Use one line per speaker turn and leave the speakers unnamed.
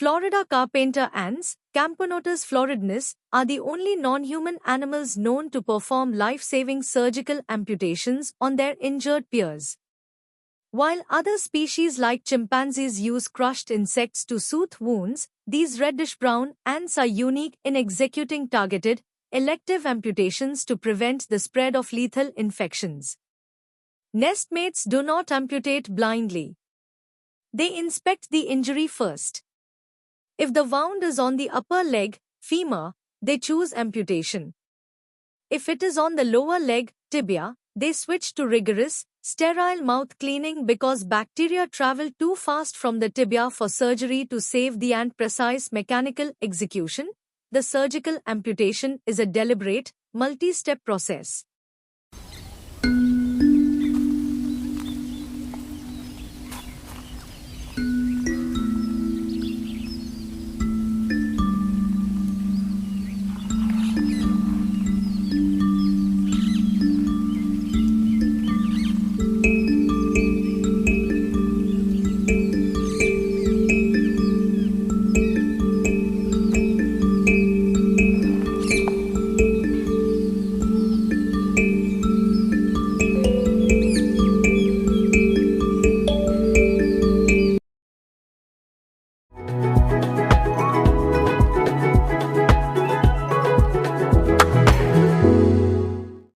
Florida carpenter ants, Camponotus floridus, are the only non-human animals known to perform life-saving surgical amputations on their injured peers. While other species like chimpanzees use crushed insects to soothe wounds, these reddish-brown ants are unique in executing targeted, elective amputations to prevent the spread of lethal infections. Nestmates do not amputate blindly. They inspect the injury first. If the wound is on the upper leg, femur, they choose amputation. If it is on the lower leg, tibia, they switch to rigorous, sterile mouth cleaning because bacteria travel too fast from the tibia for surgery to save the ant. Precise mechanical execution. The surgical amputation is a deliberate, multi-step process.